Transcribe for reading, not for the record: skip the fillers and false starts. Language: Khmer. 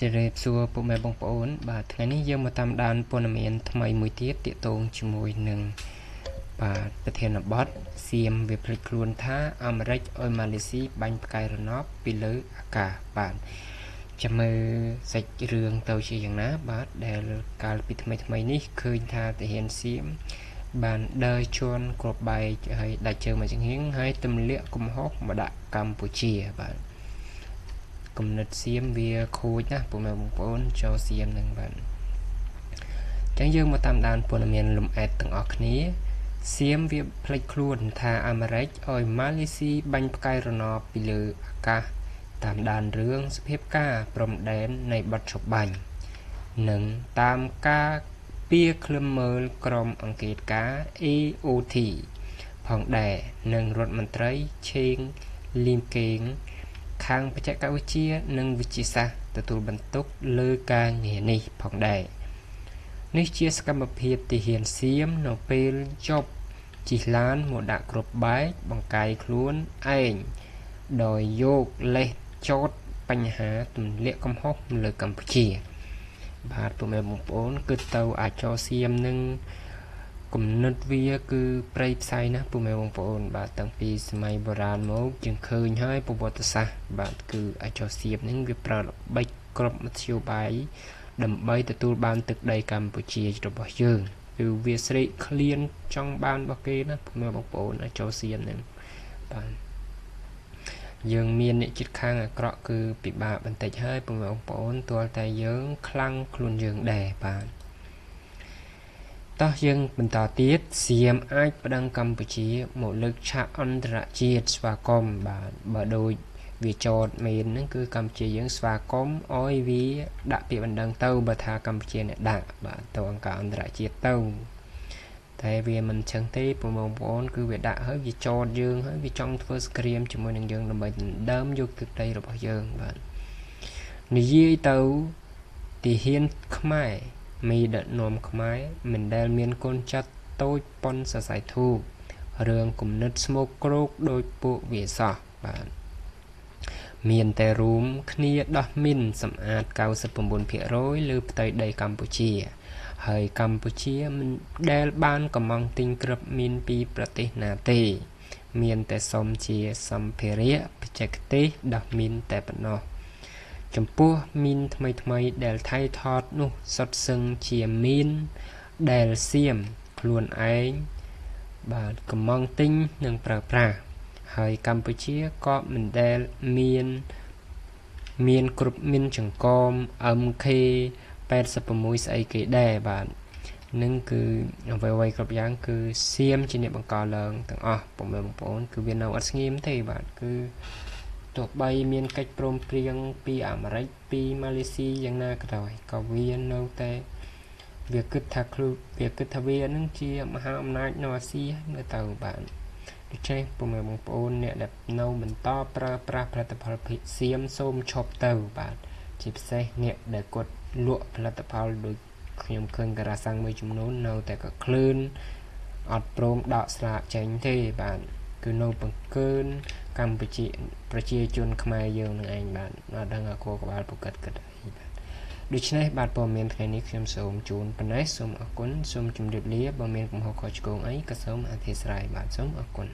จะเรียบซัวปุ่มแม่บงปอนบาทថ្ងៃនេះយើងមកតាមដានព័ត៌មានថ្មីមួយទៀតទាក់ទងជាមួយនឹងបាទប្រធានបទសៀមវាភ្លេចខ្លួនថាអាមេរិកឲ្យម៉ាឡេស៊ីបាញ់ផ្កាយរណបពីលើអាកាសបាទចាំមើលសាច់រឿងទៅជាយ៉ាងណាបាទដែលកាលពីថ្មីនេះឃើញថាទាហានសៀមបានដើរជន់គ្រាប់បែកហើយដាច់ជើងមកចង្ហៀងហើយទម្លាក់កំហុសមកដាក់កម្ពុជាបាទគំនិតសៀមវាខូចណាពុកម៉ែបងប្អូនចូលសៀមនឹងបាទអញ្ចឹងយើងមកតាមដានព័ត៌មានលំអែតទាំងអស់គ្នាសៀមវាភ្លេចខ្លួនថាអាមេរិកឲ្យម៉ាឡេស៊ីបាញ់ផ្កាយរណបពីលើអាកាសតាមដានរឿងសភាពការព្រំដែននៃបទជបាញ់និងតាមការពីក្លឹមមើលក្រុមអង្គការ AOT ផងដែរនិងរដ្ឋមន្ត្រីឆេងលីមកេងខាងបច្ចេកវិទ្យានិងវិទ្យាសាស្ត្រទទួលបន្ទុកលើការងារនេះផងដែរនេះជាសកម្មភាពទាហានសៀមនៅពេលជប់ជិះឡានមកដាក់គ្រាប់បែកបង្កាយខ្លួនឯងដោយយកលេសចោតបញ្ហាទម្លាក់កំហុសលើកម្ពុជាបាទពុកម៉ែបងប្អូនគឺទៅអាចោសៀមនឹងគំនិតវាគឺប្រៃផ្សៃណាពុកម៉ែបងប្អូនបាទតាំងពីសម័យបុរាណមកជាងឃើញហើយប្រវត្តិសាស្ត្របាទគឺអាចោសៀមនឹងវាប្រើល្បិចគ្រប់មធ្យោបាយដើម្បីទទួលបានទឹកដីកម្ពុជារបស់យើងគឺវាស្រេកឃ្លានចង់បានរបស់គេណាពុកម៉ែបងប្អូនអាចោសៀមនឹងបាទយើងមានអ្នកជិតខាងអាក្រក់គឺពិបាកបន្តិចហើយពុកម៉ែបងប្អូនទាល់តែយើងខ្លាំងខ្លួនយើងដែរបាទតោះយើងបន្តទៀតសៀមអាចប្តឹងកម្ពុជាមកលើកឆាកអន្តរជាតិស្វាគមន៍បាទបើដូចវាចោតមែនហ្នឹងគឺកម្ពុជាយើងស្វាគមន៍ឲ្យវាដាក់ពាក្យបណ្ដឹងទៅបើថាកម្ពុជាអ្នកដាក់បាទទៅអង្គការអន្តរជាតិទៅតែវាមិនចឹងទេបងប្អូនគឺវាដាក់ហើយវាចោតយើងហើយវាចង់ធ្វើស្គ្រាមជាមួយនឹងយើងដើម្បីដណ្ដើមយកទឹកដីរបស់យើងបាទនិយាយទៅទាហានខ្មែរមីដឹកនាំខ្មែរមិនដែលមានកូនចាត់តូចប៉ុនសរសៃធូបរឿងគំនិតស្មោកគ្រោកដោយពួកវាសោះបាទមានតែរួមគ្នាដោះមីនសម្អាត 99% លើផ្ទៃដីកម្ពុជាហើយកម្ពុជាមិនដែលបានកំងទិញគ្រាប់មីនពីប្រទេសណាទេមានតែសុំជាសម្ភារៈបច្ចេកទេសដោះមីនតែប៉ុណ្ណោះចំពោះមីនថ្មីដែលថៃថតនោះសុទ្ធសឹងជាមីនដែលសៀមខ្លួនឯងបាទកំងទិញនិងប្រើប្រាស់ហើយកម្ពុជាក៏មិនដែលមានគ្រប់មីនចង្កម MK 86ស្អីគេដែរបាទនឹងគឺអ្វីៗគ្រប់យ៉ាងគឺសៀមជាអ្នកបង្កឡើងទាំងអស់បងប្អូនគឺវានៅអត់ស្ងៀមទេបាទគឺទោះបីមានកិច្ចព្រមព្រៀងពីអាមេរិកពីម៉ាឡេស៊ីយ៉ាងណាក៏ដោយក៏វានៅតែវាគិតថាវានឹងជាមហាអំណាចនៅអាស៊ីនៅទៅបាទដូច្នេះបងប្អូនអ្នកដែលនៅបន្តប្រើប្រាស់ផលិតផលភីសៀមសូមឈប់ទៅបាទជាពិសេសអ្នកដែលគាត់លក់ផលិតផលដូចខ្ញុំឃើញការ៉ាសាំងមួយចំនួននៅតែក៏ឃ្លឿនអត់ព្រមដកស្លាកចេញទេបាទគឺនៅបង្កើនកម្ពុជាប្រជាជនខ្មែរយើងនឹងឯងបាទអត់ដឹងអាគោក្បាលប្រកាសគិតអីបាទដូច្នេះបាទព័ត៌មានថ្ងៃនេះខ្ញុំសូមជូនប៉ុណ្ណេះសូមអរគុណសូមជម្រាបលាបើមានកំហុសខុសឆ្គងអីក៏សូមអធិស្ឋានបាទសូមអរគុណ